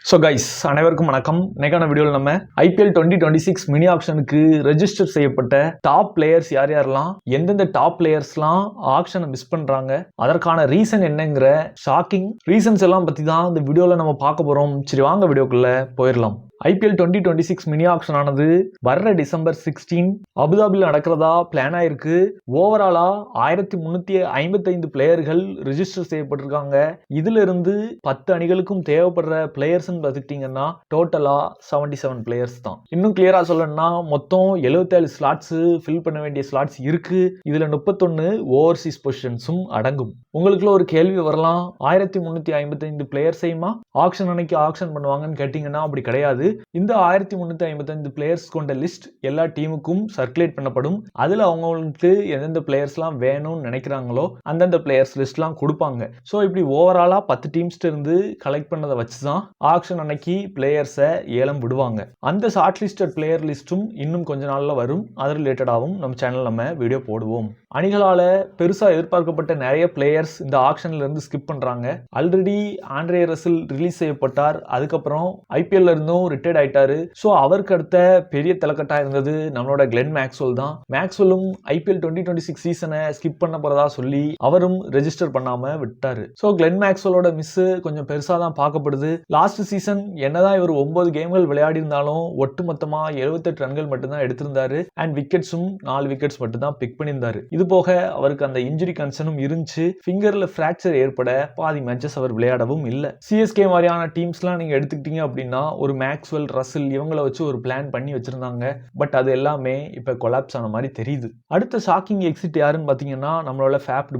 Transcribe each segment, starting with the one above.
So guys அனைவருக்கும் வணக்கம். இன்னைக்கான வீடியோவில் நம்ம ஐபிஎல் 2026 மினி ஆக்ஷனுக்கு ரெஜிஸ்டர் செய்யப்பட்ட டாப் பிளேயர்ஸ் யார் யாரெல்லாம், எந்தெந்த டாப் பிளேயர்ஸ்லாம் ஆக்ஷனை மிஸ் பண்றாங்க, அதற்கான ரீசன் என்னங்கிற ஷாக்கிங் ரீசன்ஸ் எல்லாம் பத்தி தான் இந்த வீடியோவில் நம்ம பார்க்க போறோம். சரி வாங்க வீடியோக்குள்ள போயிடலாம். ஐபிஎல் 2026 மினி ஆக்ஷன் ஆனது வர்ற டிசம்பர் 16 அபுதாபியில் நடக்கிறதா பிளான் ஆயிருக்கு. ஓவராலா 1355 பிளேயர்கள் ரிஜிஸ்டர் செய்யப்பட்டிருக்காங்க. இதுல இருந்து 10 அணிகளுக்கும் தேவைப்படுற பிளேயர்ஸ் பார்த்துக்கிட்டீங்கன்னா டோட்டலா 77 பிளேயர்ஸ் தான். இன்னும் கிளியரா சொல்லணும்னா மொத்தம் 77 ஸ்லாட்ஸ் ஃபில் பண்ண வேண்டிய ஸ்லாட்ஸ் இருக்கு. இதுல 31 ஓவர்சீஸ் பொசிஷன்ஸும் அடங்கும். உங்களுக்குள்ள ஒரு கேள்வி வரலாம், 1355 பிளேயர்ஸையுமா ஆக்ஷன் அன்னைக்கு ஆக்ஷன் பண்ணுவாங்கன்னு கேட்டீங்கன்னா அப்படி கிடையாது. இந்த 1355 பிளேயர்ஸ் கொண்ட லிஸ்ட் எல்லா டீமுக்கும் சர்க்குலேட் பண்ணப்படும். அதுல அவங்களுக்கு எந்தெந்த பிளேயர்ஸ்லாம் வேணும்னு நினைக்கிறாங்களோ அந்தந்த பிளேயர்ஸ் லிஸ்ட்லாம் கொடுப்பாங்க. ஸோ இப்படி ஓவராலா 10 டீம்ஸ்ல இருந்து கலெக்ட் பண்ணதை வச்சுதான் ஆக்ஷன் அன்னைக்கு பிளேயர்ஸை ஏலம் விடுவாங்க. அந்த ஷார்ட் லிஸ்டட் பிளேயர் லிஸ்டும் இன்னும் கொஞ்ச நாள்ல வரும். அது ரிலேட்டடாகவும் நம்ம சேனல் நம்ம வீடியோ போடுவோம். அணிகளால பெருசா எதிர்பார்க்கப்பட்ட நிறைய பிளேயர்ஸ் இந்த ஆக்ஷன்ல இருந்து ஸ்கிப் பண்றாங்க. ஆல்ரெடி ஆண்ட்ரே ரசல் ரிலீஸ் செய்யப்பட்டார். அதுக்கப்புறம் ஐபிஎல்ல இருந்தும் ரிட்டையர்ட் ஆயிட்டாரு. ஸோ அவருக்கு அடுத்த பெரிய தலைக்கட்டா இருந்தது நம்மளோட கிளென் மேக்ஸ்வெல் தான். மேக்ஸ்வெல்லும் ஐபிஎல் 2026 சீசனை ஸ்கிப் பண்ண போறதா சொல்லி அவரும் ரெஜிஸ்டர் பண்ணாம விட்டாரு. ஸோ கிளென் மேக்ஸ்வெலோட மிஸ் கொஞ்சம் பெருசா தான் பார்க்கப்படுது. லாஸ்ட் சீசன் என்னதான் இவர் 9 கேம்கள் விளையாடி இருந்தாலும் ஒட்டுமொத்தமா 78 ரன்கள் மட்டும்தான் எடுத்திருந்தாரு. அண்ட் விக்கெட்ஸும் 4 விக்கெட்ஸ் மட்டும் தான் பிக் பண்ணியிருந்தாரு. இது போக அவருக்கு அந்த இன்ஜுரி கன்சர்னும் இருந்துச்சு. ஃபிங்கர்ல பிராக்சர் ஏற்பட பாதி மேட்சஸ் அவர் விளையாடவும் இல்லை. சிஎஸ்கே மாதிரியான டீம்ஸ்லாம் நீங்க எடுத்துக்கிட்டீங்க அப்படின்னா ஒரு மேக்ஸ்வெல், ரசல் இவங்களை வச்சு ஒரு பிளான் பண்ணி வச்சிருந்தாங்க. பட் அது எல்லாமே இப்ப கொலாப்ஸ் ஆன மாதிரி தெரியுது. அடுத்த ஷாக்கிங் எக்ஸிட் யாருன்னு பாத்தீங்கன்னா நம்மளோட ஃபேப்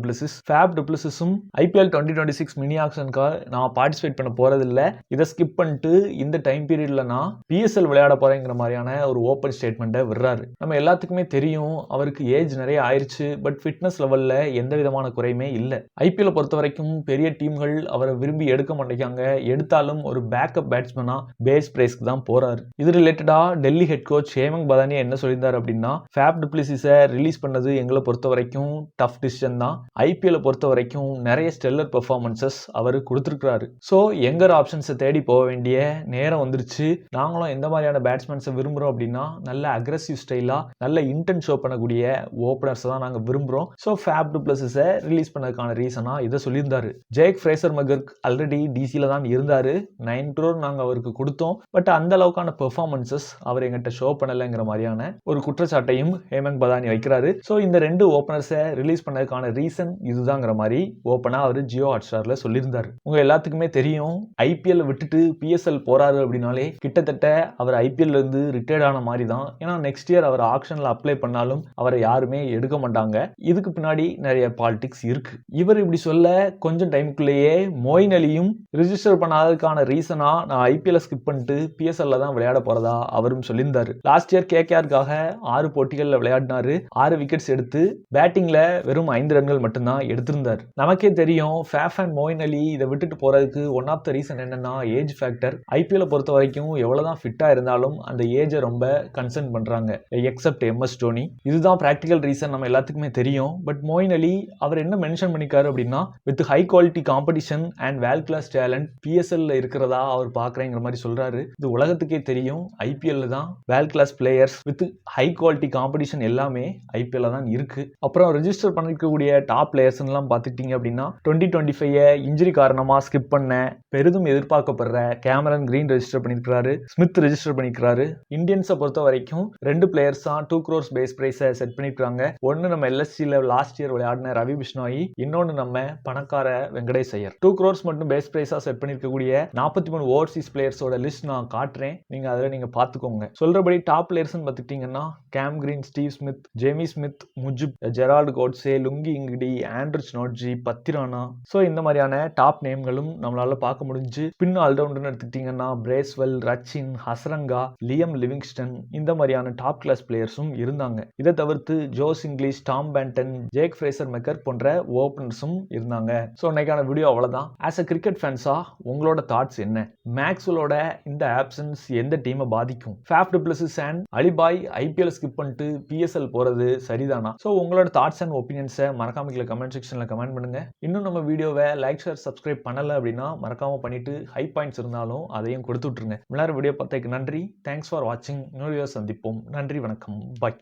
டுப்ளசிஸும் ஐபிஎல் 2026 மினி ஆக்ஷனுக்கு நான் பார்ட்டிசிபேட் பண்ண போறது இல்ல, இதை ஸ்கிப் பண்ணிட்டு இந்த டைம் பீரியட்ல நான் பிஎஸ்எல் விளையாட போறேங்கிற மாதிரியான ஒரு ஓப்பன் ஸ்டேட்மெண்ட்டை விடுறாரு. நம்ம எல்லாத்துக்குமே தெரியும் அவருக்கு ஏஜ் நிறைய ஆயிருச்சு. பட் ஃபிட்னஸ் லெவல்ல எந்த விதமான குறையுமே இல்லை. ஐபிஎல் பொறுத்த வரைக்கும் பெரிய டீம்கள் அவரை விரும்பி எடுக்க மாட்டேங்காங்க. எடுத்தாலும் ஒரு பேக்கப் பேட்ஸ்மேனா பேஸ் பிரைஸ்க்கு தான் போறாரு. இது ரிலேட்டடா டெல்லி ஹெட் கோச் ஹேமந்த் பதானி என்ன சொல்லியிருந்தார் அப்படின்னா, ஃபேப் டுப்ளசிஸை ரிலீஸ் பண்ணது எங்களை பொறுத்த வரைக்கும் டஃப் டிசிஷன் தான். ஐபிஎல் பொறுத்த வரைக்கும் நிறைய ஸ்டெல்லர் பெர்ஃபார்மன்சஸ் அவர் கொடுத்துருக்காரு. ஸோ எங்கர் ஆப்ஷன்ஸை தேடி போக வேண்டிய நேரம் வந்துருச்சு. நாங்களும் எந்த மாதிரியான பேட்ஸ்மேன்ஸை விரும்புறோம் அப்படின்னா நல்ல அக்ரெசிவ் ஸ்டைலா நல்ல இன்டென்ட் ஷோ பண்ணக்கூடிய ஓப்பனர்ஸ் தான் நாங்க விரும்புறோம். ஸோ ஃபேப் டுப்ளசிஸை ரிலீஸ் பண்ணதுக்கான ரீசனா இதை சொல்லியிருந்தாரு. ஜேக் ஃப்ரேசர் மெகர்க் ஆல்ரெடி டிசியில தான் இருந்தாரு. 9 crore நாங்க அவருக்கு கொடுத்தோம். பட் அந்த அளவுக்கான பெர்ஃபார்மன்சஸ் அவர் எங்கிட்ட ஷோ பண்ணலைங்கிற மாதிரியான ஒரு குற்றச்சாட்டையும் ஹேமந்த் பதானி வைக்கிறாரு. ஸோ இந்த 2 ஓப்பனர்ஸை ரிலீஸ் பண்ணதுக்கான ரீசன் இதுதாங்கிற மாதிரி ஓப்பனா அவர் ஜியோ ஹாட்ஸ்டார்ல சொல்லியிருந்தாரு. உங்க எல்லாத்துக்குமே தெரியும் ஐபிஎல் விட்டுட்டு பிஎஸ்எல் போறாரு அப்படின்னாலே கிட்டத்தட்ட அவர் ஐபிஎல் இருந்து ரிட்டையர்ட் ஆன மாதிரி தான். ஏன்னா நெக்ஸ்ட் இயர் அவர் ஆக்ஷன்ல அப்ளை பண்ணாலும் அவரை யாருமே எடுக்க மாட்டாங்க. இதுக்கு பின்னாடி நிறைய பாலிடிக்ஸ் இருக்கு. இவர் இப்படி சொல்ல கொஞ்சம் டைமுக்குள்ளேயே மொயின் அலியும் ரிஜிஸ்டர் பண்ணாததுக்கான ரீசனா நான் ஐபிஎல் ஸ்கிப் பண்ணிட்டு பிஎஸ்எல்ல தான் விளையாட போறதா அவரும் சொல்லியிருந்தாரு. லாஸ்ட் இயர் கேகேஆருக்காக 6 போட்டிகள்ல விளையாடினாரு. 6 விக்கெட்ஸ் எடுத்து பேட்டிங்ல வெறும் 5 ரன்கள் மட்டும்தான் எடுத்திருந்தார். நமக்கே தெரியும் ஃபேஃப் அண்ட் மொயின் அலி இதை விட்டுட்டு போறதுக்கு ஒன் ஆஃப் த ரீசன் என்னன்னா ஏஜ் ஃபேக்டர். ஐபிஎல் பொறுத்த வரைக்கும் எவ்வளவுதான் ஃபிட்டா இருந்தாலும் அந்த ஏஜை ரொம்ப கன்சர்ன் பண்றாங்க, எக்ஸப்ட் எம்எஸ் தோனி. இதுதான் பிராக்டிகல் ரீசன் நம்ம எல்லாத்துக்குமே தெரியும். பட் மொயின் அலி அவர் என்ன மென்ஷன் பண்ணிக்காரு அப்படின்னா with high quality competition and world class talent பிஎஸ்எல்ல இருக்கிறதா அவர் பாக்குறேங்கிற மாதிரி சொல்றாரு. இது உலகத்துக்கே தெரியும் ஐபிஎல்ல தான் world class players with high quality competition எல்லாமே ஐபிஎல்ல தான் இருக்கு. அப்புறம் ரெஜிஸ்டர் பண்ணிருக்கக்கூடிய டாப் பிளேயர்ஸ் எல்லாம் பாத்துக்கிட்டீங்க அப்படின்னா 2025 இன்ஜுரி காரணமா ஸ்கிப் பண்ண பெரிதும் எதிர்பார்க்கப்படுற கேமரன் கிரீன் ரெஜிஸ்டர் பண்ணிருக்காரு, ஸ்மித் ரெஜிஸ்டர் பண்ணிருக்காரு. இந்தியன்ஸை பொறுத்த வரைக்கும் 2 பிளேயர்ஸ் தான் 2 crores பேஸ் பிரைஸை செட் பண்ணிருக்காங்க. ஒன்னு நம்ம எல்எஸ்சில லாஸ்ட் இயர் விளையாடின ரவி பிஷ்னாயி, இன்னொன்னு நம்ம பணக்கார வெங்கடேஷ் ஐயர். 2 crores மட்டும் பேஸ் பிரைஸா செட் பண்ணிருக்கக்கூடிய 43 ஓவர்சீஸ் பிளேயர்ஸோட லிஸ்ட் நான் காட்டுறேன். நீங்க அதுல நீங்க பாத்துக்கோங்க. சொல்றபடி டாப் பிளேயர்ஸ் பாத்துக்கிட்டீங்கன்னா Cam Green, Steve Smith, Jamie Smith, Mujib, Gerald Coetzee, Lungi Ngidi, Andrew ஸ்னோட்ஜி, பத்திரானா. ஸோ இந்த மாதிரியான டாப் நேம்களும் நம்மளால பார்க்க முடிஞ்சு. பின் ஆல்ரவுண்டர்னு எடுத்துக்கிட்டீங்கன்னா Bracewell, Rachin, Hasaranga, Liam Livingstone இந்த மாதிரியான டாப் கிளாஸ் பிளேயர்ஸும் இருந்தாங்க. இதை தவிர்த்து Jos Inglis, Tom Banton, Jake Fraser McGurk போன்ற ஓபனர்ஸும் இருந்தாங்க. ஸோ இன்னைக்கான வீடியோ அவ்வளவுதான். ஆஸ் அ கிரிக்கெட் ஃபேன்ஸா உங்களோட தாட்ஸ் என்ன? மேக்ஸ்வெலோட இந்த ஆப்சன்ஸ் எந்த டீமை பாதிக்கும்? Faf to pluses and அலிபாய் IPL skip பண்ணிட்டு பிஎஸ்எல் போறது சரிதானா? ஸோ உங்களோட தாட்ஸ் அண்ட் ஒப்பீனியன்ஸை மறக்காம கீழே கமெண்ட் செக்ஷன்ல கமெண்ட் பண்ணுங்க. இன்னும் நம்ம வீடியோவை லைக் ஷேர் சப்ஸ்கிரைப் பண்ணல அப்படின்னா மறக்காம பண்ணிட்டு ஹை பாயிண்ட்ஸ் இருந்தாலும் அதையும் கொடுத்து விட்டுருங்க. எல்லாரும் வீடியோ பார்த்ததுக்கு நன்றி. தேங்க்ஸ் ஃபார் வாட்சிங். இன்னொரு வீடியோ சந்திப்போம். நன்றி, வணக்கம், பாய்.